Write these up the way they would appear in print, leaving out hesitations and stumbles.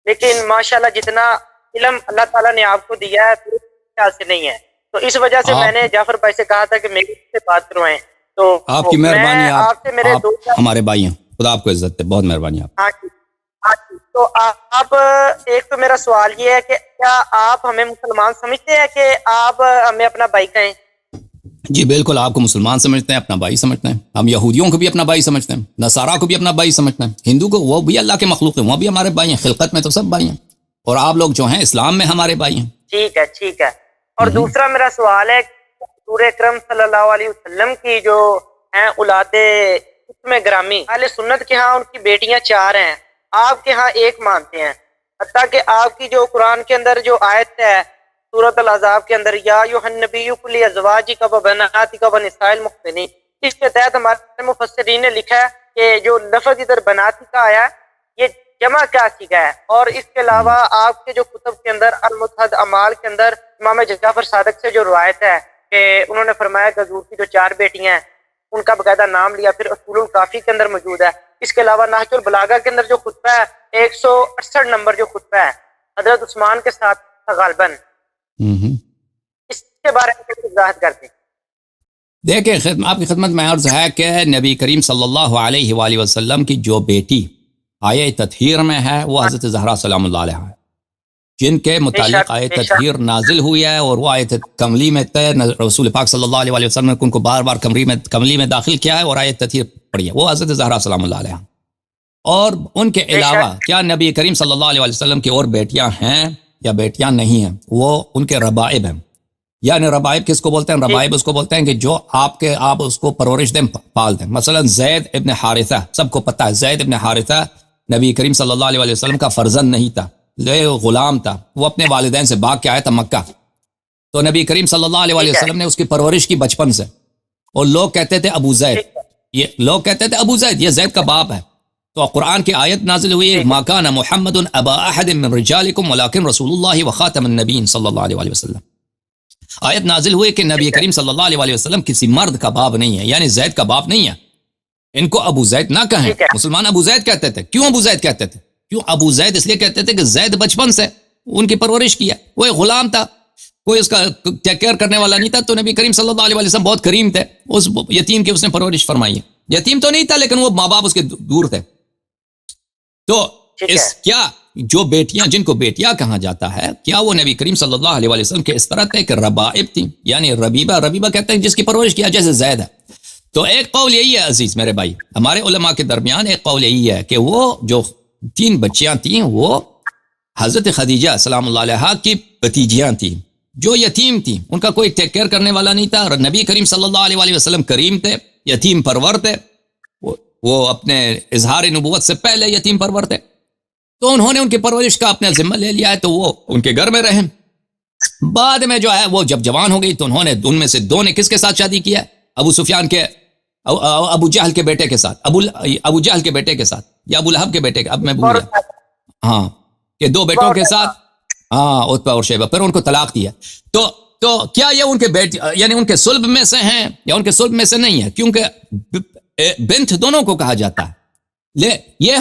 لیکن ماشاءاللہ جتنا علم اللہ تعالیٰ نے آپ کو دیا ہے پھر خیال سے نہیں ہے، تو اس وجہ سے میں نے جعفر بھائی سے کہا تھا کہ میری سے بات کروائیں. تو آپ کی مہربانی، آپ سے میرے آپ ہمارے بھائی ہیں، خدا آپ کو عزت دے، بہت مہربانی آپ. ہاں جی ہاں جی. تو آپ ایک تو میرا سوال یہ ہے کہ کیا آپ ہمیں مسلمان سمجھتے ہیں کہ آپ ہمیں اپنا بھائی کہیں؟ جی بالکل، آپ کو مسلمان سمجھتے ہیں، اپنا بھائی سمجھتے ہیں. ہم یہودیوں کو بھی اپنا بھائی سمجھتے ہیں، نصارہ کو بھی اپنا بھائی سمجھتے ہیں، ہندو کو، وہ بھی اللہ کے مخلوق ہیں، وہ بھی ہمارے بھائی ہیں، خلقت میں تو سب بھائی ہیں. اور آپ لوگ جو ہیں اسلام میں ہمارے بھائی ہیں. ٹھیک ہے ٹھیک ہے. اور دوسرا میرا سوال ہے حضور اکرم صلی اللہ علیہ وسلم کی جو ہیں اولاد قسم گرامی، اہل سنت کے ہاں ان کی بیٹیاں 4 ہیں، آپ کے ہاں 1 مانتے ہیں. حتیٰ کہ آپ کی جو قرآن کے اندر جو آیت ہے سورۃ الاحزاب کے اندر، یا ایھا النبی قل لازواجک وبناتک ونساء المؤمنین، اس کے تحت ہمارے مفسرین نے لکھا ہے کہ جو لفظ ادھر بناتی کا آیا ہے یہ جمع کیا سیکھا ہے. اور اس کے علاوہ آپ کے جو کتب کے اندر المتحد اعمال کے اندر امام جعفر صادق سے جو روایت ہے کہ انہوں نے فرمایا کہ حضور کی جو 4 بیٹیاں ہیں ان کا باقاعدہ نام لیا، پھر اصول الکافی کے اندر موجود ہے. اس کے علاوہ نہج البلاغہ کے اندر جو خطبہ ہے 168 نمبر جو خطبہ ہے حضرت عثمان کے ساتھ غالباً، اس کے بارے میں کچھ وضاحت کرتے ہیں. دیکھیں، آپ کی خدمت میں عرض ہے کہ نبی کریم صلی اللہ علیہ وآلہ وسلم کی جو بیٹی آیہ تطہیر میں ہے وہ حضرت زہرا سلام اللہ علیہ ہے، جن کے متعلق آیت تطہیر نازل ہوئی ہے، اور وہ آیت کملی میں رسول پاک صلی اللہ علیہ وسلم نے ان کو بار بار کملی میں داخل کیا ہے اور آیت تطہیر پڑھی ہے، وہ حضرت زہرا سلام اللہ علیہ. اور ان کے علاوہ کیا نبی کریم صلی اللہ علیہ وسلم کی اور بیٹیاں ہیں یا بیٹیاں نہیں ہیں؟ وہ ان کے ربائب ہیں. یعنی ربائب کس کو بولتے ہیں؟ ربائب اس کو بولتے ہیں کہ جو آپ اس کو پرورش دیں، پال دیں. مثلا زید ابن حارثہ، سب کو پتہ ہے زید ابن حارثہ نبی کریم صلی اللہ علیہ وسلم کا فرزند نہیں تھا، غلام تھا، وہ اپنے والدین سے بھاگ کے آیا تھا مکہ. تو نبی کریم صلی اللہ علیہ وسلم نے اس کی پرورش کی بچپن سے، اور لوگ کہتے تھے ابو زید، یہ زید کا باپ ہے. تو قرآن کی آیت نازل ہوئی ہے ما کان محمد ابا احد من رجالکم ولکن رسول اللہ وخاتم النبیین صلی اللہ علیہ وسلم. آیت نازل ہوئی کہ نبی کریم صلی اللہ علیہ وسلم کسی مرد کا باپ نہیں ہے، یعنی زید کا باپ نہیں ہے. ان کو ابو زید نہ کہیں، مسلمان ابو زید کہتے تھے. کیوں ابو زید کہتے تھے؟ کیوں ابو زید؟ اس لیے کہتے تھے کہ زید بچپن سے ان کی پرورش کیا، وہ ایک غلام تھا، کوئی اس کا ٹیک کیئر کرنے والا نہیں تھا. تو نبی کریم صلی اللہ علیہ وسلم بہت کریم تھے، اس یتیم کی اس نے پرورش فرمائی ہے. یتیم تو نہیں تھا لیکن وہ ماں باپ اس کے دور تھے. تو اس کیا جو بیٹیاں، جن کو بیٹیاں کہا جاتا ہے، کیا وہ نبی کریم صلی اللہ علیہ وسلم کے اس طرح تھے کہ ربائب تھیں؟ یعنی ربیبہ کہتے ہیں جس کی پرورش کیا جیسے زید ہے. تو ایک قول یہی ہے عزیز میرے بھائی، ہمارے علماء کے درمیان ایک قول یہی ہے کہ وہ جو 3 بچیاں تھیں وہ حضرت خدیجہ سلام اللہ علیہا کی بھتیجیاں تھیں جو یتیم تھیں، ان کا کوئی ٹیک کیئر کرنے والا نہیں تھا. اور نبی کریم صلی اللہ علیہ وسلم کریم تھے، یتیم پرور تھے، وہ اپنے اظہار نبوت سے پہلے یتیم پرور تھے. تو انہوں نے ان کی پرورش کا اپنا ذمہ لے لیا ہے، تو وہ ان کے گھر میں رہے. بعد میں جو ہے وہ جب جوان ہو گئی تو انہوں نے ان میں سے 2 نے کس کے ساتھ شادی کیا؟ ابو سفیان کے، ابو جہل کے بیٹے کے ساتھ، ابو جہل کے بیٹے کے ساتھ، یا ابو لہب کے بیٹے کے، اب میں بھول گیا، ہاں، کہ 2 بیٹوں کے ساتھ، ہاں، عتبہ اور شیبہ. پھر ان کو طلاق دیا. تو کیا یہ ان کے بیٹے یعنی ان کے صلب میں سے ہیں یا ان کے صلب میں سے نہیں ہے؟ کیونکہ بنت دونوں کو کہا جاتا ہے. یہ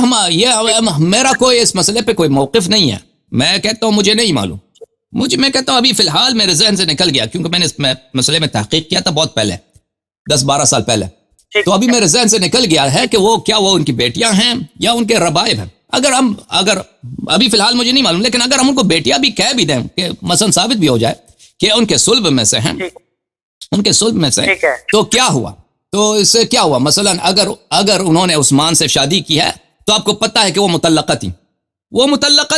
میرا کوئی اس مسئلے پہ کوئی موقف نہیں ہے. میں کہتا ہوں مجھے نہیں معلوم، میں کہتا ہوں ابھی فی الحال میرے ذہن سے نکل گیا، کیونکہ میں نے اس مسئلے میں تحقیق کیا تھا بہت پہلے، 10-12 سال پہلے. تو ابھی میرے ذہن سے نکل گیا ہے کہ وہ کیا وہ ان کی بیٹیاں ہیں یا ان کے ربائب ہیں. اگر ابھی فی الحال مجھے نہیں معلوم، لیکن اگر ہم ان کو بیٹیاں بھی کہہ بھی دیں کہ مثلا ثابت بھی ہو جائے کہ ان کے صلب میں سے ہیں، ان کے صلب میں سے، تو کیا ہوا؟ تو اس سے کیا ہوا؟ مثلا اگر انہوں نے عثمان سے شادی کی ہے تو آپ کو پتہ ہے کہ وہ مطلقہ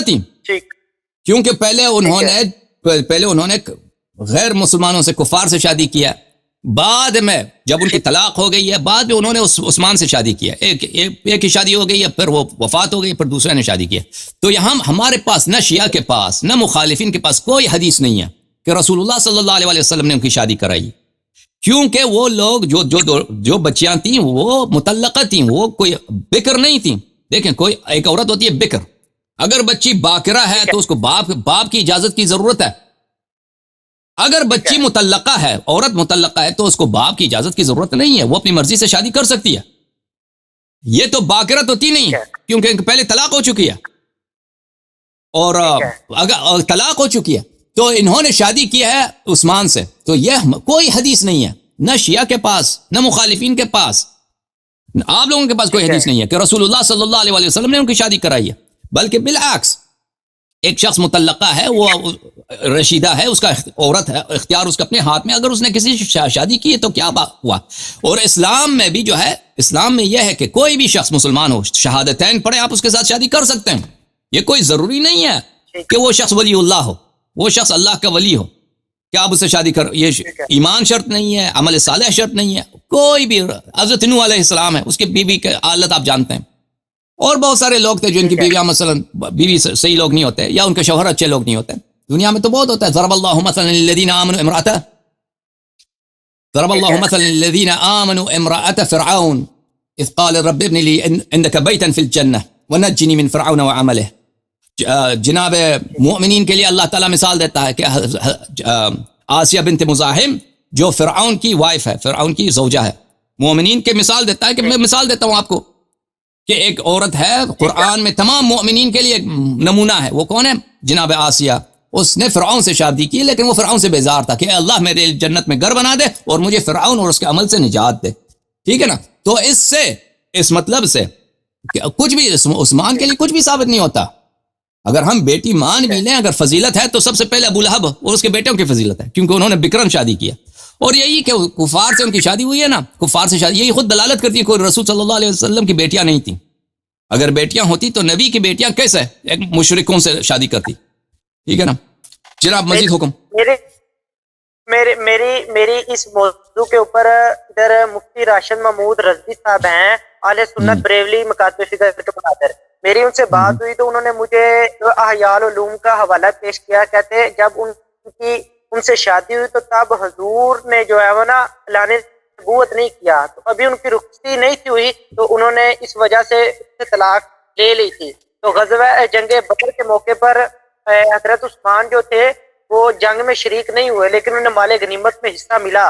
تھیں، کیونکہ پہلے انہوں نے غیر مسلمانوں سے، کفار سے شادی کیا. بعد میں جب ان کی طلاق ہو گئی ہے، بعد میں انہوں نے عثمان سے شادی کیا. ایک ہی شادی ہو گئی ہے، پھر وہ وفات ہو گئی، پھر دوسرے نے شادی کیا. تو یہاں ہمارے پاس نہ شیعہ کے پاس نہ مخالفین کے پاس کوئی حدیث نہیں ہے کہ رسول اللہ صلی اللہ علیہ وسلم نے ان کی شادی کرائی، کیونکہ وہ لوگ جو بچیاں تھیں وہ مطلقہ تھیں، وہ کوئی بکر نہیں تھیں. دیکھیں، کوئی ایک عورت ہوتی ہے بکر، اگر بچی باکرہ ہے تو اس کو باپ کی اجازت کی ضرورت ہے. اگر بچی مطلقہ ہے، عورت مطلقہ ہے، تو اس کو باپ کی اجازت کی ضرورت نہیں ہے، وہ اپنی مرضی سے شادی کر سکتی ہے. یہ تو باکرہ تو تھی نہیں، کیونکہ پہلے طلاق ہو چکی ہے. اور اگر طلاق ہو چکی ہے تو انہوں نے شادی کیا ہے عثمان سے، تو یہ کوئی حدیث نہیں ہے، نہ شیعہ کے پاس نہ مخالفین کے پاس، آپ لوگوں کے پاس کوئی حدیث نہیں ہے کہ رسول اللہ صلی اللہ علیہ وسلم نے ان کی شادی کرائی ہے، بلکہ بالعکس ایک شخص مطلقہ ہے، وہ رشیدہ ہے، اس کا عورت ہے، اختیار اس کے اپنے ہاتھ میں، اگر اس نے کسی سے شادی کی ہے تو کیا ہوا؟ اور اسلام میں بھی جو ہے، اسلام میں یہ ہے کہ کوئی بھی شخص مسلمان ہو، شہادتین پڑھے، آپ اس کے ساتھ شادی کر سکتے ہیں، یہ کوئی ضروری نہیں ہے کہ وہ شخص ولی اللہ ہو، وہ شخص اللہ کا ولی ہو کہ آپ اس سے شادی کرو، یہ ایمان شرط نہیں ہے، عمل صالح شرط نہیں ہے، کوئی بھی، حضرت نوح علیہ السلام ہے، اس کے بیوی کے حالت آپ جانتے ہیں، اور بہت سارے لوگ تھے جن کی بیویاں مثلا بیوی صحیح لوگ نہیں ہوتے، یا ان کے شوہر اچھے لوگ نہیں ہوتے، دنیا میں تو بہت ہوتا ہے. ضرب اللہ مثلا للذین آمنوا امرأة فرعون اذ قال رب ابن لی عندک بیتا فی الجنہ ونجنی من فرعون وعملہ. جناب مؤمنین کے لیے اللہ تعالیٰ مثال دیتا ہے کہ آسیہ بنت مزاحم جو فرعون کی وائف ہے، فرعون کی زوجہ ہے، مومنین کے مثال دیتا ہے کہ میں مثال دیتا ہوں آپ کو کہ ایک عورت ہے قرآن میں تمام مومنین کے لیے نمونہ ہے، وہ کون ہے؟ جناب آسیہ. اس نے فرعون سے شادی کی، لیکن وہ فرعون سے بیزار تھا کہ اے اللہ میرے جنت میں گھر بنا دے اور مجھے فرعون اور اس کے عمل سے نجات دے. ٹھیک ہے نا؟ تو اس مطلب سے کہ کچھ بھی عثمان کے لیے کچھ بھی ثابت نہیں ہوتا. اگر ہم بیٹی مان بھی لیں، اگر فضیلت ہے تو سب سے پہلے ابو لہب اور اس کے بیٹوں کی فضیلت ہے، کیونکہ انہوں نے بکرن شادی کیا، اور یہی کہ کفار سے ان کی شادی ہوئی ہے نا، کفار سے شادی، یہی خود دلالت کرتی ہے کوئی رسول صلی اللہ علیہ وسلم کی بیٹیاں نہیں تھیں. اگر بیٹیاں ہوتی تو نبی کی بیٹیاں کیسے ایک مشرکوں سے شادی کرتی؟ ٹھیک ہے نا؟ جناب مزید حکم. میری اس موضوع کے اوپر ادھر مفتی راشد محمود رضوی صاحب ہیں، اہل سنت بریولی مکاتب فکر کے مقادر، میری ان سے بات ہوئی تو انہوں نے مجھے احیاء العلوم کا حوالہ پیش کیا. کہتے جب ان سے شادی ہوئی تو تب حضور نے جو ہے وہ نا اعلان نبوت نہیں کیا، تو ابھی ان کی رخصتی نہیں تھی ہوئی، تو انہوں نے اس وجہ سے طلاق لے لی تھی. تو غزوہ جنگ بدر کے موقع پر حضرت عثمان جو تھے وہ جنگ میں شریک نہیں ہوئے، لیکن انہیں مال غنیمت میں حصہ ملا.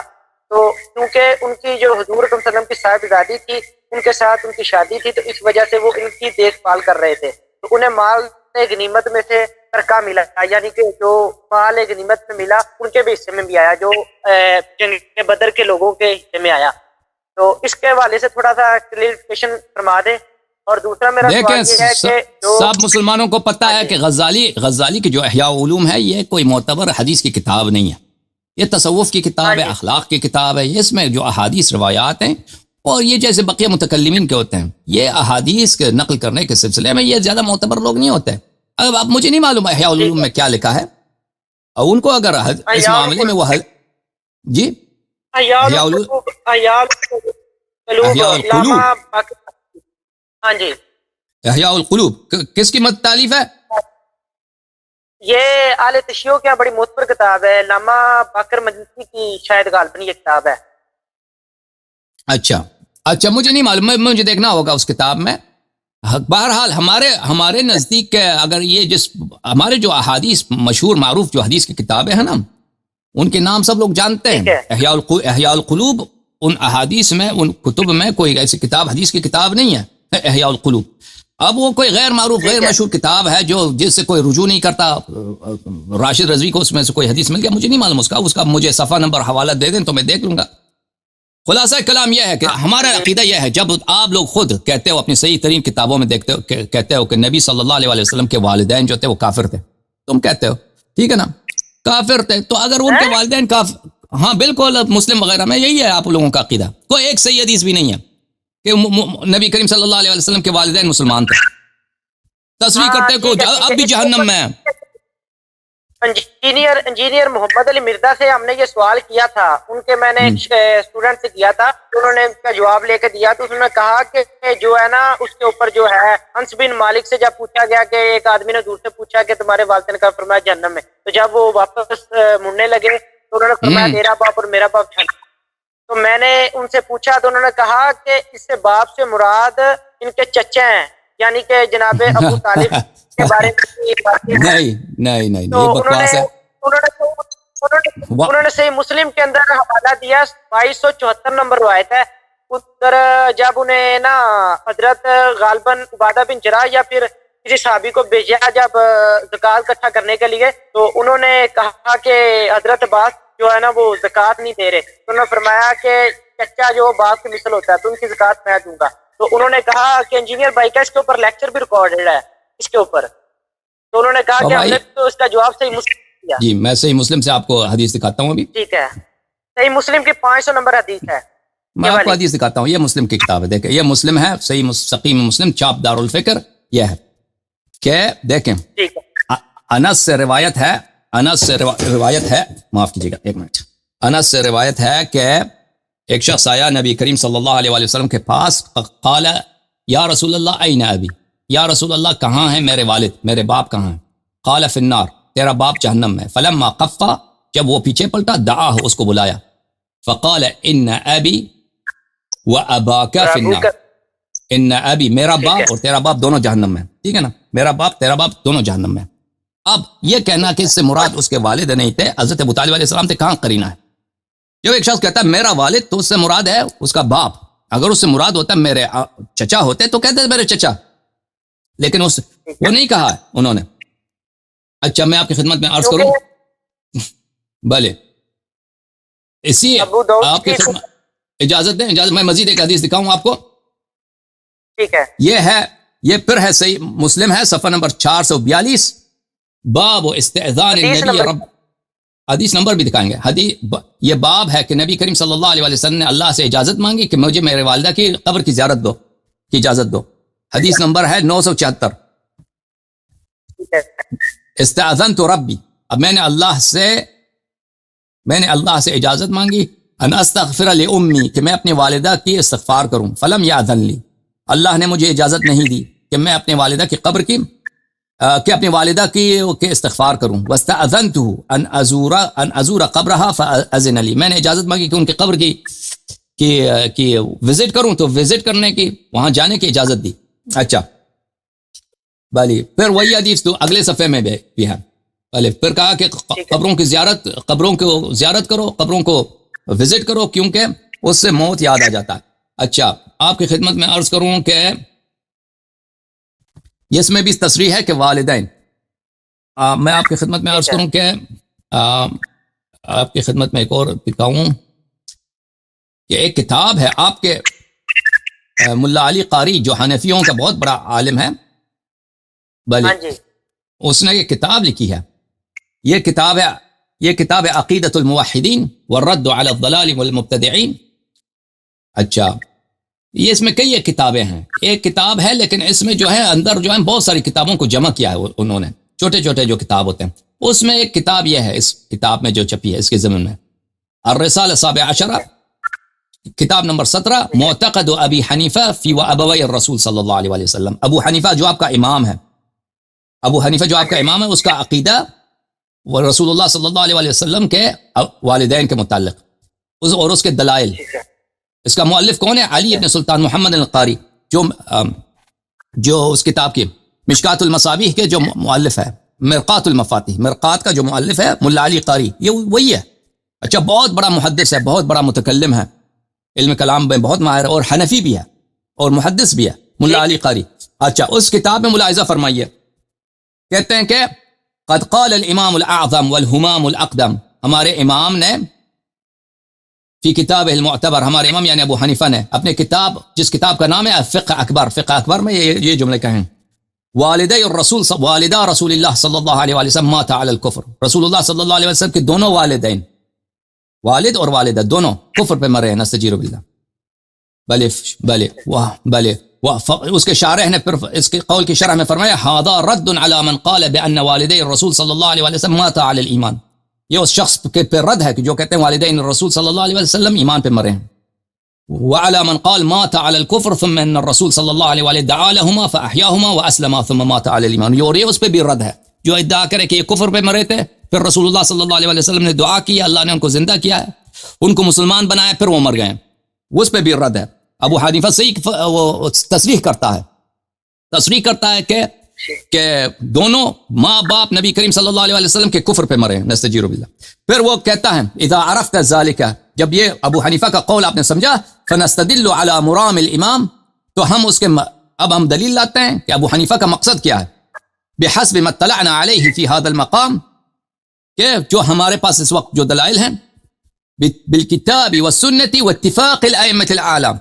تو کیونکہ ان کی جو حضور صلی اللہ علیہ وسلم کی صاحبزادی تھی، ان کے ساتھ ان کی شادی تھی، تو اس وجہ سے وہ ان کی دیکھ بھال کر رہے تھے، تو انہیں مال غنیمت میں سے ترکہ ملا، یعنی کہ جو مال غنیمت میں ملا ان کے بھی حصے میں بھی آیا، جو جنگ بدر کے لوگوں کے حصے میں آیا. تو اس کے حوالے سے تھوڑا سا کلیئرفیکیشن فرما دیں. اور دوسرا میرا سوال یہ ہے کہ سب مسلمانوں کو پتہ ہے کہ غزالی کی جو احیاء علوم ہے یہ کوئی معتبر حدیث کی کتاب نہیں ہے، یہ تصوف کی کتاب ہے، اخلاق کی کتاب ہے. اس میں جو احادیث روایات ہیں، اور یہ جیسے بقیہ متکلمین کے ہوتے ہیں، یہ احادیث کے نقل کرنے کے سلسلے میں یہ زیادہ معتبر لوگ نہیں ہوتے. اب آپ مجھے نہیں معلوم احیاء علوم میں کیا لکھا ہے، اور ان کو اگر اس معاملے میں وہ جی احیاء القلوب، ہاں جی، احیاء القلوب کس کی تالیف ہے؟ یہ آل تشیع کی بڑی معتبر کتاب ہے، علامہ باقر مجلسی کی شاید غالباً یہ کتاب ہے. اچھا مجھے نہیں معلوم، مجھے دیکھنا ہوگا اس کتاب میں. بہرحال ہمارے نزدیک اگر یہ ہمارے جو احادیث مشہور معروف جو حدیث کی کتابیں ہیں نا، ان کے نام سب لوگ جانتے ہیں. احیاء القلوب ان احادیث میں، ان کتب میں کوئی ایسی کتاب حدیث کی کتاب نہیں ہے احیاء القلوب. اب وہ کوئی غیر معروف غیر مشہور کتاب ہے جو جس سے کوئی رجوع نہیں کرتا. راشد رضوی کو اس میں سے کوئی حدیث مل گیا، مجھے نہیں معلوم اس کا مجھے صفحہ نمبر حوالہ دے دیں تو میں دیکھ لوں گا. خلاصہ کلام یہ ہے کہ ہمارا عقیدہ یہ ہے، جب آپ لوگ خود کہتے ہو اپنی صحیح ترین کتابوں میں دیکھتے ہو، کہتے ہو کہ نبی صلی اللہ علیہ وسلم کے والدین جو تھے وہ کافر تھے، تم کہتے ہو ٹھیک ہے نا، کافر تھے، تو اگر ان کے والدین ہاں بالکل مسلم وغیرہ میں یہی ہے آپ لوگوں کا عقیدہ، کوئی ایک صحیح حدیث بھی نہیں ہے کہ نبی کریم صلی اللہ علیہ وسلم کے والدین مسلمان تھے. تصریح کرتے کو اب بھی جہنم میں. انجینئر محمد علی مرزا سے ہم نے یہ سوال کیا تھا، ان کے میں نے اسٹوڈنٹ سے کیا تھا، انہوں نے اس کا جواب لے کے دیا. تو انہوں نے کہا کہ جو ہے نا اس کے اوپر جو ہے انس بن مالک سے جب پوچھا گیا کہ ایک آدمی نے دور سے پوچھا کہ تمہارے والدین کا، فرمایا جہنم میں. تو جب وہ واپس مڑنے لگے تو انہوں نے فرمایا تیرا باپ اور میرا باپ جہنم. تو میں نے ان سے پوچھا تو انہوں نے کہا کہ اس سے باپ سے مراد ان کے چچا ہیں، یعنی کہ جناب ابو طالب کے بارے میں. نہیں تو انہوں نے صحیح مسلم کے اندر حوالہ دیا، 2274 نمبر روایت ہے. ادھر جب انہیں نا حضرت غالباً عبادہ بن جراح یا پھر کسی صحابی کو بھیجا جب زکوٰۃ اکٹھا کرنے کے لیے، تو انہوں نے کہا کہ حضرت عباس جو ہے نا وہ زکوٰۃ نہیں دے رہے، تو انہوں نے فرمایا کہ چچا جو باپ کی مثل ہوتا ہے تو ان کی زکوٰۃ میں دوں گا. تو انہوں نے کہا کہ انجینئر بھائی کا اس کے اوپر لیکچر بھی ریکارڈڈ ہے اس کے اوپر. تو انہوں نے کہا کہ ہم نے تو اس کا جواب صحیح مسلم دیا. جی میں صحیح مسلم سے آپ کو حدیث دکھاتا ہوں ابھی. ٹھیک ہے، صحیح مسلم کی 500 نمبر حدیث ہے. میں آپ کو حدیث دکھاتا ہوں، یہ مسلم کی کتاب ہے، دیکھیں یہ مسلم ہے، صحیح سقیم مسلم چاپ دار الفکر یہ ہے کہ دیکھیں انس سے روایت ہے، انس سے روایت ہے، معاف کیجیے گا ایک منٹ، انس سے روایت ہے کہ ایک شخص آیا نبی کریم صلی اللہ علیہ وآلہ وسلم کے پاس، قال یا رسول اللہ این ابی، یا رسول اللہ کہاں ہے میرے والد، میرے باپ کہاں ہیں؟ قال فی النار، تیرا باپ جہنم میں. فلما قفا، جب وہ پیچھے پلٹا، دعاہ، اس کو بلایا. فقال ان ابی و اباک فی النار، ان ابی میرا باپ اور تیرا باپ دونوں جہنم میں. ٹھیک ہے نا، میرا باپ تیرا باپ دونوں جہنم میں. اب یہ کہنا کہ اس سے مراد اس کے والد نہیں تھے، حضرت ابو طالب علیہ السلام سے کہاں قرینہ ہے؟ جب ایک شخص کہتا ہے میرا والد تو اس سے مراد ہے اس کا باپ. اگر اس سے مراد ہوتا میرے چچا ہوتے تو کہتے میرے چچا، لیکن وہ نہیں کہا انہوں نے. اچھا میں آپ کی خدمت میں عرض کروں، بھلے اسی آپ کی خدمت اجازت دیں، اجازت میں مزید ایک حدیث دکھاؤں آپ کو. ٹھیک ہے، یہ پھر ہے صحیح مسلم ہے، صفحہ نمبر 442، باب استئذان النبی رب. حدیث نمبر بھی دکھائیں گے. یہ باب ہے کہ نبی کریم صلی اللہ علیہ وسلم نے اللہ سے اجازت مانگی کہ مجھے میرے والدہ کی قبر کی زیارت دو، کی اجازت دو. حدیث نمبر ہے 974. استأذنت ربی، اب میں نے اللہ سے اجازت مانگی، ان استغفر لأمی، کہ میں اپنی والدہ کی استغفار کروں. فلم یأذن لی، اللہ نے مجھے اجازت نہیں دی کہ میں اپنے والدہ کی قبر کی کہ اپنی والدہ کی استغفار کروں. واستأذنته ان ازور قبرها فاذن لی، میں نے اجازت مانگی کہ ان کی قبر کی وزٹ کروں، تو وزٹ کرنے کی، وہاں جانے کی اجازت دی. اچھا بھلی پھر وہی حدیث تو اگلے صفحے میں بھی ہے. بھلے پھر کہا کہ قبروں کو زیارت کرو، قبروں کو وزٹ کرو، کیونکہ اس سے موت یاد آ جاتا ہے. اچھا آپ کی خدمت میں عرض کروں کہ اس میں بھی تصریح ہے کہ والدین، میں آپ کی خدمت میں عرض کروں کہ آپ کی خدمت میں ایک اور دکھاؤں کہ ایک کتاب ہے آپ کے ملا علی قاری جو حنفیوں کا بہت بڑا عالم ہے، بھلے اس نے یہ کتاب لکھی ہے. یہ کتاب ہے عقیدۃ الموحدین والرد علی الضلال والمبتدعین. اچھا یہ اس میں کئی ایک کتابیں ہیں، ایک کتاب ہے لیکن اس میں جو ہے اندر جو ہے بہت ساری کتابوں کو جمع کیا ہے انہوں نے، چھوٹے چھوٹے جو کتاب ہوتے ہیں. اس میں ایک کتاب یہ ہے، اس کتاب میں جو چھپی ہے اس کے ضمن میں، الرسالہ السابع عشرہ، کتاب نمبر 17، معتقد ابی حنیفہ فی و ابوی الرسول صلی اللہ علیہ وسلم. ابو حنیفہ جو آپ کا امام ہے، اس کا عقیدہ وہ رسول اللہ صلی اللہ علیہ وسلم کے والدین کے متعلق اور اس کے دلائل. اس کا مؤلف کون ہے؟ علی ابن سلطان محمد القاری، جو اس کتاب کی مشکات المصابیح کے جو مؤلف ہے، مرقات المفاتیح، مرقات کا جو مؤلف ہے ملا علی قاری، یہ وہی ہے. اچھا بہت بڑا محدث ہے، بہت بڑا متکلم ہے، علم کلام میں بہت ماہر ہے، اور حنفی بھی ہے اور محدث بھی ہے ملا علی قاری. اچھا اس کتاب میں ملاحظہ فرمائیے، کہتے ہیں کہ قد قال الامام الاعظم والہمام الاقدم، ہمارے امام نے فی کتاب المعتبر، ہمارے امام یعنی ابو حنیفہ نے اپنے کتاب، جس کتاب کا نام ہے فقہ اکبر میں یہ جملے کہیں، والدہ رسول اللہ صلی اللہ علیہ وسلم مات علی الکفر، رسول اللہ صلی اللہ علیہ وسلم کے دونوں والدین، والد اور والدہ دونوں کفر پہ مرے ہیں، نستجیر باللہ. بلے اس کے شارح نے پھر اس کے قول کی شرح میں فرمایا ھذا رد علی من قال بان والدی الرسول صلی اللہ علیہ وسلم مات علی الایمان، یہ اس شخص کے پر رد ہے کہ جو کہتے ہیں والدین الرسول صلی اللہ علیہ وسلم ایمان پہ مرے ہیں. وعلى من قال مات على الكفر ثم ان الرسول صلی اللہ علیہ وسلم دعا لهما فاحياهما واسلما ثم مات على الايمان، یہ اس پہ بھی رد ہے جو ادعا کرے کہ یہ کفر پہ مرے تھے، پھر رسول اللہ صلی اللہ علیہ وسلم نے دعا کی، اللہ نے ان کو زندہ کیا ہے، ان کو مسلمان بنایا، پھر وہ مر گئے، اس پہ بھی رد ہے. ابو حنیفہ صحیح وہ تصریح کرتا ہے کہ دونوں ماں باپ نبی کریم صلی اللہ علیہ وسلم کے کفر پہ مرے ہیں، نستجیر باللہ. پھر وہ کہتا ہے اذا عرفت ذلك، جب یہ ابو حنیفہ کا قول آپ نے سمجھا، فنستدل على مرام الامام، تو ہم اس کے اب ہم دلیل لاتے ہیں کہ ابو حنیفہ کا مقصد کیا ہے. بحسب ما اطلعنا علیہ فی هذا المقام، کہ جو ہمارے پاس اس وقت جو دلائل ہیں بالکتاب والسنت واتفاق الائمة الاعلام،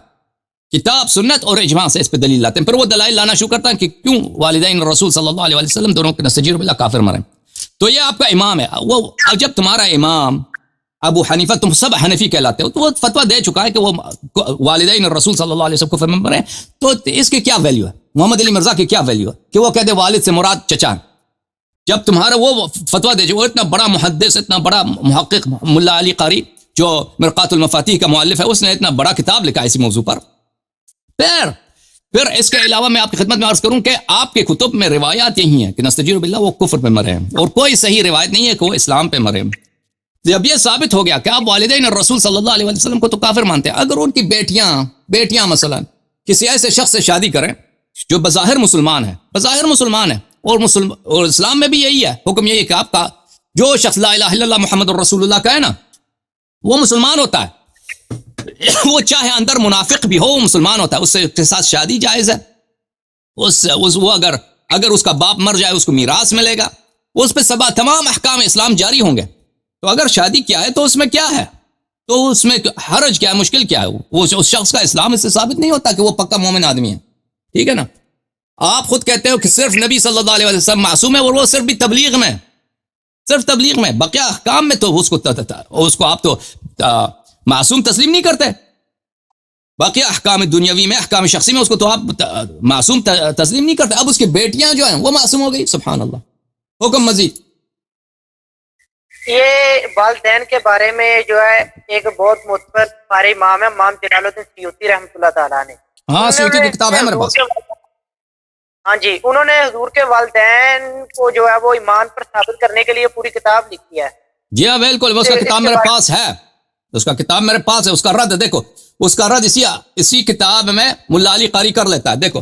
کتاب سنت اور اجماع سے اس پہ دلیل لاتے ہیں. پھر وہ دلائل لانا شروع کرتا ہے کہ کیوں والدین رسول صلی اللہ علیہ وسلم دونوں کے نستجیر باللہ کافر مرے. تو یہ آپ کا امام ہے. وہ جب تمہارا امام ابو حنیفہ، تم سب حنفی کہلاتے ہو، تو وہ فتویٰ دے چکا ہے کہ وہ والدین رسول صلی اللہ علیہ وسلم کفر میں مرے، تو اس کی کیا ویلیو ہے؟ محمد علی مرزا کی کیا ویلیو ہے کہ وہ کہتے والد سے مراد چچا؟ جب تمہارا وہ فتویٰ دے جو وہ اتنا بڑا محدث، اتنا بڑا محقق ملا علی قاری جو مرقات المفاتیح کا مؤلف ہے، اس نے اتنا بڑا کتاب لکھا ہے اسی موضوع پر. پھر اس کے علاوہ میں آپ کی خدمت میں عرض کروں کہ آپ کے کتب میں روایات یہی ہیں کہ نستجیر باللہ وہ کفر پہ مرے ہیں، اور کوئی صحیح روایت نہیں ہے کہ وہ اسلام پہ مرے. جب یہ ثابت ہو گیا کہ آپ والدین رسول صلی اللہ علیہ وسلم کو تو کافر مانتے ہیں، اگر ان کی بیٹیاں مثلا کسی ایسے شخص سے شادی کریں جو بظاہر مسلمان ہے، اور اسلام میں بھی یہی ہے، حکم یہی ہے کہ آپ کا جو شخص لا الہ الا اللہ محمد الرسول اللہ کا ہے نا، وہ مسلمان ہوتا ہے. وہ چاہے اندر منافق بھی ہو، وہ مسلمان ہوتا ہے، اس کے ساتھ شادی جائز ہے. وہ اگر اس کا باپ مر جائے اس کو میراث ملے گا، اس پہ تمام احکام اسلام جاری ہوں گے. تو اگر شادی کیا ہے تو اس میں کیا ہے؟ تو اس میں حرج کیا ہے؟ مشکل کیا ہے؟ وہ اس شخص کا اسلام اس سے ثابت نہیں ہوتا کہ وہ پکا مومن آدمی ہے. ٹھیک ہے نا؟ آپ خود کہتے ہو کہ صرف نبی صلی اللہ علیہ وسلم معصوم ہے، اور وہ صرف بھی تبلیغ میں بقیہ احکام میں تو اس کو آپ تو معصوم تسلیم نہیں کرتے. باقی احکام دنیاوی میں، احکام شخصی میں اس کو تو آپ معصوم تسلیم نہیں کرتے. اب اس کی بیٹیاں جو ہیں وہ معصوم ہو گئی. سبحان اللہ. حکم مزید. یہ والدین کے بارے میں جو ہے ایک بہت معتبر ہمارے امام ہے، امام جلال الدین سیوطی رحمۃ اللہ تعالیٰ نے. ہاں سیوطی کی کتاب ہے میرے پاس. ہاں جی، انہوں نے حضور کے والدین کو جو ہے وہ ایمان پر ثابت کرنے کے لیے پوری کتاب لکھی ہے. جی ہاں بالکل، اس کا کتاب میرے پاس ہے. اس کا رد دیکھو، اس کا رد اسی کتاب میں ملا علی قاری کر لیتا ہے. دیکھو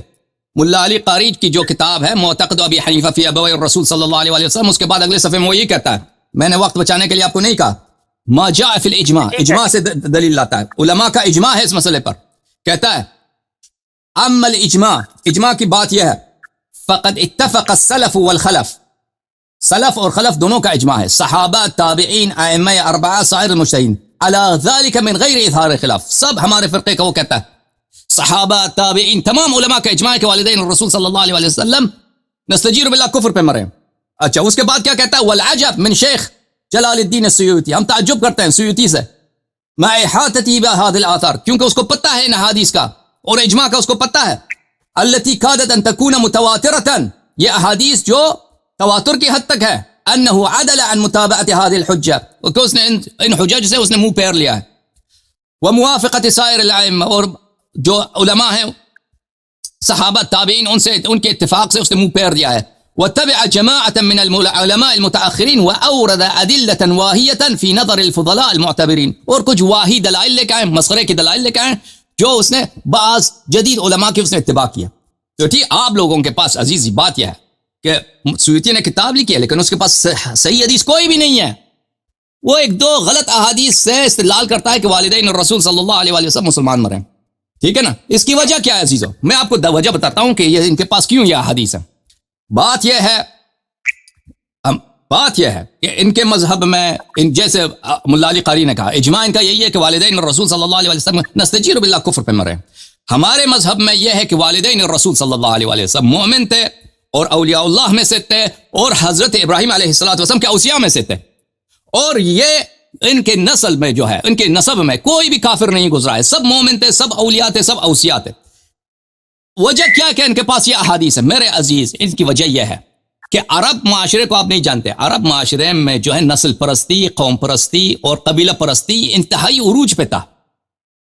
ملا علی قاری کی جو کتاب ہے معتقد ابی حنیفہ فی ابوی الرسول صلی اللہ علیہ وسلم، اس کے بعد اگلے صفحے میں وہ یہ کہتا ہے، میں نے وقت بچانے کے لیے آپ کو نہیں کہا، ما جاء فی الاجماع، اجماع سے دلیل لاتا ہے. علماء کا اجماع ہے اس مسئلے پر. کہتا ہے اما اجماع کی بات یہ ہے، فقد اتفق السلف والخلف، سلف اور خلف دونوں کا اجماع ہے، صحابہ، تابعین، ائمہ اربعہ، سائر المجتہدین، علی ذلک من غیر اظہار خلاف. سب ہمارے فرقے کا وہ کہتا ہے، صحابہ، تابعین، تمام علماء کا اجماع ہے کہ والدین الرسول صلی اللہ علیہ وسلم نستجیر باللہ کفر پہ مرے. اچھا اس کے بعد کیا کہتا ہے، والعجب من شیخ جلال الدین السیوطی، ہم تعجب کرتے ہیں سیوطی سے، مع احاطتی بهذه الاثار، کیونکہ اس کو پتہ ہے ان احادیث کا اور اجماع کا اس کو پتہ ہے، التي كادت ان تكون متواترة، یہ احادیث جو تواتر کی حد تک ہے، انه عدل عن متابعة هذه الحجة، کہ اس نے ان حجج سے اس نے منہ پھیر لیا ہے، وموافقة سائر الائمة، اور جو علماء ہیں صحابہ تابعین ان کے اتفاق سے اس نے منہ پھیر دیا ہے، وتبع جماعة من العلماء المتأخرين وأورد أدلة واهية في نظر الفضلاء المعتبرين، اور کچھ واہی دلائل لے کے آئے، مسخرے کی دلائل لے کے آئے جو اس نے بعض جدید علماء کی اس نے اتباع کیا. تو ٹھیک آپ لوگوں کے پاس عزیزی بات یہ ہے کہ سیوطی نے کتاب لکھی ہے لیکن اس کے پاس صحیح حدیث کوئی بھی نہیں ہے. وہ ایک دو غلط احادیث سے استدلال کرتا ہے کہ والدین الرسول صلی اللہ علیہ وسلم مسلمان مرے. ٹھیک ہے نا؟ اس کی وجہ کیا ہے عزیزو؟ میں آپ کو وجہ بتاتا ہوں کہ یہ ان کے پاس کیوں یہ احادیث ہے. بات یہ ہے کہ ان کے مذہب میں جیسے ملا علی قاری نے کہا، اجماع ان کا یہی ہے کہ والدین الرسول صلی اللہ علیہ وسلم نستجیر باللہ کفر پہ مرے. ہمارے مذہب میں یہ ہے کہ والدین الرسول صلی اللہ علیہ وسلم مومن تھے اور اولیاء اللہ میں سے تھے اور حضرت ابراہیم علیہ السلام کے اوصیاء میں سے تھے، اور یہ ان کے نسل میں جو ہے، ان کے نسب میں کوئی بھی کافر نہیں گزرا ہے، سب مومن تھے، سب اولیاء تھے، سب اوصیاء تھے. وجہ کیا کہ ان کے پاس یہ احادیث ہے میرے عزیز؟ ان کی وجہ یہ ہے کہ عرب معاشرے کو آپ نہیں جانتے، عرب معاشرے میں جو ہے نسل پرستی، قوم پرستی اور قبیلہ پرستی انتہائی عروج پہ تھا.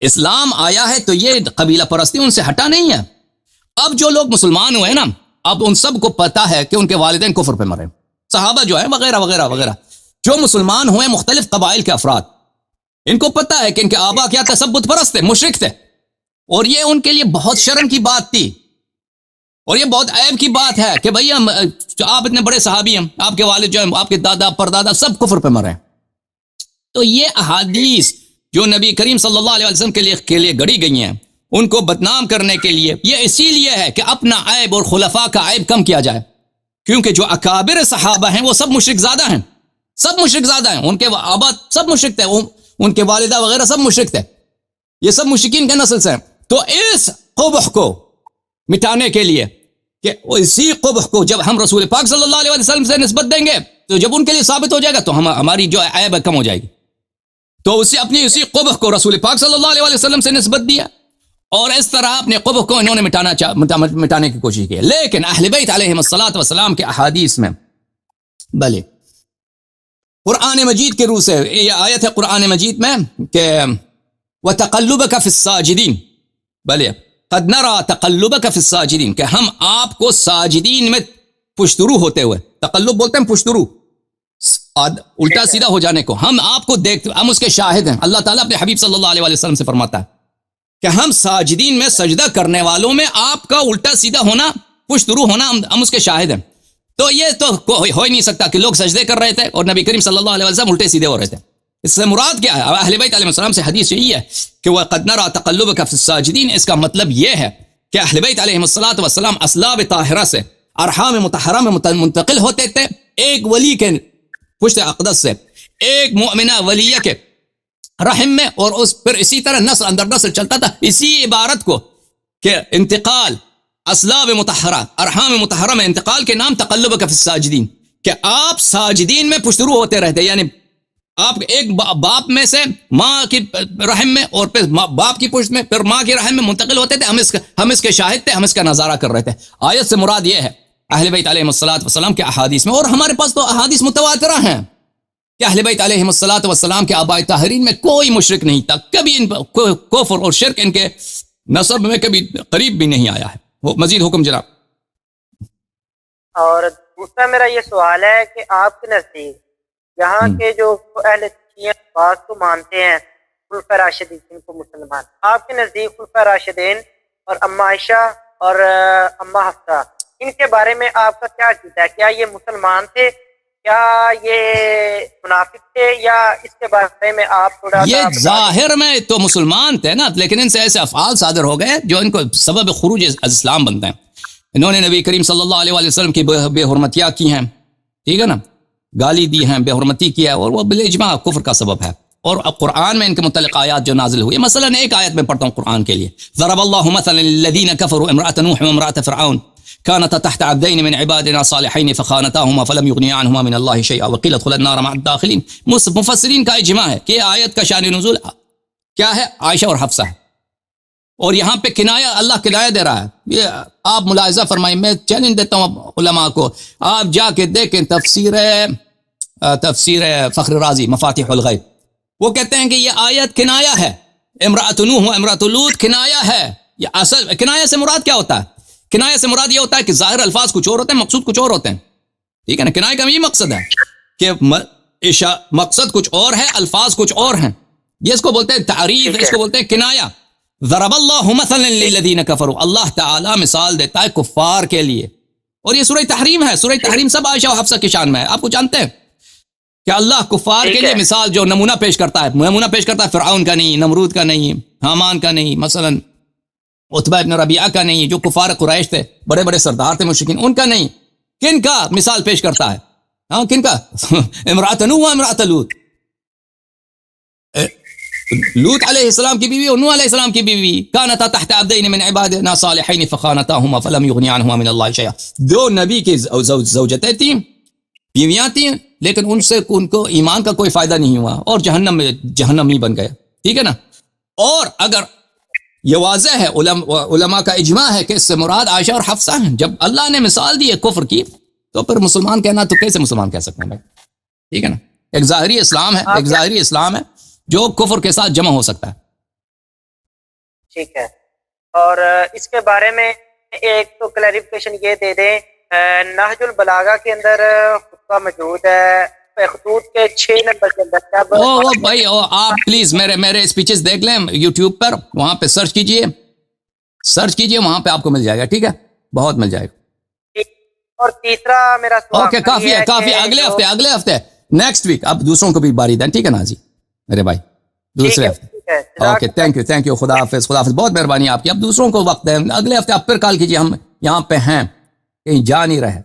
اسلام آیا ہے تو یہ قبیلہ پرستی ان سے ہٹا نہیں ہے. اب جو لوگ مسلمان ہوئے نا، اب ان سب کو پتا ہے کہ ان کے والدین کفر پہ مرے، صحابہ جو ہے وغیرہ وغیرہ وغیرہ، جو مسلمان ہوئے مختلف قبائل کے افراد، ان کو پتا ہے کہ ان کے آبا کیا تھے، سب بت پرست تھے، مشرک تھے، اور یہ ان کے لیے بہت شرم کی بات تھی اور یہ بہت عیب کی بات ہے کہ بھئی آپ اتنے بڑے صحابی ہیں، آپ کے والد جو ہیں، آپ کے دادا پردادا سب کفر پہ مرے. تو یہ احادیث جو نبی کریم صلی اللہ علیہ وسلم کے لیے گڑی گئی ہیں، ان کو بدنام کرنے کے لیے. یہ اسی لیے ہے کہ اپنا عیب اور خلفاء کا عیب کم کیا جائے، کیونکہ جو اکابر صحابہ ہیں وہ سب مشرک زادہ ہیں، سب مشرک زادہ ہیں، ان کے آبا سب مشرک تھے، ان کے والدہ وغیرہ سب مشرک تھے، یہ سب مشرکین کے نسل سے ہیں. تو اس قبح کو مٹانے کے لیے کہ اسی قبح کو جب ہم رسول پاک صلی اللہ علیہ وسلم سے نسبت دیں گے تو جب ان کے لیے ثابت ہو جائے گا تو ہماری جو عیب ہے کم ہو جائے گی. تو اسی قبح کو رسول پاک صلی اللہ علیہ وسلم سے نسبت دیا، اور اس طرح اپنے قبح کو انہوں نے مٹانے کی کوشش کی. لیکن اہل بیت علیہم الصلاۃ والسلام کے احادیث میں بلے قرآن مجید کے روح سے یہ آیت ہے قرآن مجید میں کہ وَتَقَلُّبَكَ فِي السَّاجِدِينَ، بلے قد نرى تقلبك في الساجدین، کہ ہم آپ کو ساجدین میں پشترو ہوتے ہوئے، تقلب بولتے ہیں پشترو، الٹا سیدھا ہو جانے کو، ہم آپ کو دیکھتے، ہم اس کے شاہد ہیں. اللہ تعالیٰ اپنے حبیب صلی اللہ علیہ وسلم سے فرماتا ہے کہ ہم ساجدین میں سجدہ کرنے والوں میں آپ کا الٹا سیدھا ہونا، پشترو ہونا، ہم اس کے شاہد ہیں. تو یہ تو ہو ہی نہیں سکتا کہ لوگ سجدے کر رہے تھے اور نبی کریم صلی اللہ علیہ وسلم الٹے سیدھے ہو رہے تھے. اس سے مراد کیا ہے؟ اہل بیت علیہ السلام سے حدیث یہی ہے کہ وَقَدْ نَرَى تَقَلُّبَكَ فِي السَّاجِدِينَ. اس کا مطلب یہ ہے کہ اہل بیت علیہ السلام اسلاب طاہرہ سے، ارحام مطہرہ میں منتقل ہوتے تھے، ایک ولی کے پشت اقدس سے ایک مؤمنہ ولیہ کے رحم میں، اور پھر اسی طرح نسل اندر نسل چلتا تھا. اسی عبارت کو کہ انتقال اسلاب مطہرہ، ارحام مطہرہ میں انتقال کے نام تقلبک فی الساجدین، کہ آپ ساجدین میں پشترو ہوتے رہتے، یعنی آپ ایک باپ میں سے ماں کی رحم میں، اور پھر باپ کی پشت میں، پھر ماں کی رحم میں منتقل ہوتے تھے. ہم اس کے شاہد تھے، ہم اس کا نظارہ کر رہے تھے. آیت سے مراد یہ ہے اہل بیت علیہ السلام کے احادیث میں، اور ہمارے پاس تو احادیث متواترہ ہیں کہ اہل بیت علیہ السلام کے آباء طاہرین میں کوئی مشرک نہیں تھا، کبھی ان کفر اور شرک ان کے نسب میں کبھی قریب بھی نہیں آیا ہے. وہ مزید حکم جناب. اور دوسرا میرا یہ سوال ہے کہ آپ کے نزدیک یہاں کے جو اہل شیعہ بات کو مانتے ہیں خلفاء راشدین جن کو مسلمان، آپ کے نزدیک خلفاء راشدین اور اما عائشہ اور اما حفصہ، ان کے بارے میں آپ کا کیا عقیدہ ہے؟ کیا یہ مسلمان تھے، کیا یہ منافق تھے، یا اس کے بارے میں آپ تھوڑا یہ ظاہر میں تو مسلمان تھے نا، لیکن ان سے ایسے افعال صادر ہو گئے جو ان کو سبب خروج از اسلام بنتے ہیں. انہوں نے نبی کریم صلی اللہ علیہ وسلم کی بے حرمتیاں کی ہیں، ٹھیک ہے نا، گالی دی ہیں، بے حرمتی کیا ہے، اور وہ بالاجماع کفر کا سبب ہے. اور اب قرآن میں ان کے متعلق آیات جو نازل ہوئی، مثلا ایک آیت میں پڑھتا ہوں قرآن کے لیے، ضرب اللہ مثلا للذین کفروا امرأة نوح وامرأة فرعون كانتا تحت عبدين من عبادنا صالحين فخانتاهما فلم يغنيا عنهما من الله شيئا وقيل ادخلا النار مع الداخلين. مفسرین کا اجماع ہے کہ یہ آیت کا شان نزول کیا ہے؟ عائشہ اور حفصہ ہے. اور یہاں پہ کنایہ، اللہ کنایہ دے رہا ہے. یہ آپ ملاحظہ فرمائیں، میں چیلنج دیتا ہوں علماء کو، آپ جا کے دیکھیں تفسیر فخر رازی مفاتیح الغیب، وہ کہتے ہیں کہ یہ آیت کنایہ ہے. امرأۃ نوح و امرأۃ لوط کنایہ ہے. یہ اصل کنایہ سے مراد کیا ہوتا ہے؟ کنایہ سے مراد یہ ہوتا ہے کہ ظاہر الفاظ کچھ اور ہوتے ہیں، مقصود کچھ اور ہوتے ہیں، ٹھیک ہے نا. کنایہ کا یہ مقصد ہے کہ مقصد کچھ اور ہے، الفاظ کچھ اور ہیں. یہ اس کو بولتے ہیں تعریف، اس کو بولتے ہیں کنایہ. ضرب اللہ مثلا للذین کفروا، اللہ تعالیٰ مثال دیتا ہے کفار کے لیے. اور یہ سورہ تحریم ہے. سورہ تحریم سب عائشہ و حفصہ کی شان میں ہے. آپ کو جانتے ہیں کہ اللہ کفار کے لیے مثال جو نمونہ پیش کرتا ہے، نمونہ پیش کرتا ہے فرعون کا نہیں، نمرود کا نہیں، حامان کا نہیں، مثلا عتبہ ابن ربیعہ کا نہیں، جو کفار قریش تھے، بڑے بڑے سردار تھے مشرکین، ان کا نہیں. کن کا مثال پیش کرتا ہے؟ ہاں کن کا؟ امرأۃ نوح و امرأۃ لوط. لوط علیہ السلام کی بیوی اور نوح علیہ السلام کی بیوی، کانتا تحت عبدین من عبادنا صالحین فخانتاہما فلم یغنیا عنہما من اللہ شیئا. دو نبی کی زوجتیں تھیں، بیویاں تھیں، لیکن ان سے ان کو ایمان کا کوئی فائدہ نہیں ہوا اور جہنمی بن گئے، ٹھیک ہے نا. اور اگر یہ واضح ہے، علماء کا اجماع ہے کہ اس سے مراد عائشہ اور حفصہ ہیں. جب اللہ نے مثال دی ہے کفر کی، تو پھر مسلمان کہنا تو کیسے مسلمان کہہ سکتے ہیں بھائی، ٹھیک ہے نا. ایک ظاہری اسلام ہے، ایک ظاہری اسلام ہے جو کفر کے ساتھ جمع ہو سکتا ہے. ٹھیک ہے. اور اس کے بارے میں ایک تو کلیریفیکیشن یہ دے دیں، نہج البلاغہ کے اندر خطبہ موجود ہے خطوط کے 6 نمبر کے اندر. بھائی آپ پلیز میرے اسپیچز دیکھ لیں یوٹیوب پر، وہاں پہ سرچ کیجئے، وہاں پہ آپ کو مل جائے گا، ٹھیک ہے، بہت مل جائے گا. اور تیسرا میرا سوال، اوکے کافی ہے، اگلے ہفتے نیکسٹ ویک آپ دوسروں کو بھی باری دیں، ٹھیک ہے نا جی میرے بھائی، دوسرے ہفتے. ہے. اوکے تھینک یو خدا حافظ بہت مہربانی آپ کی. اب دوسروں کو وقت دیں, اگلے ہفتے آپ پھر کال کیجیے, ہم یہاں پہ ہیں, کہیں جا نہیں رہے.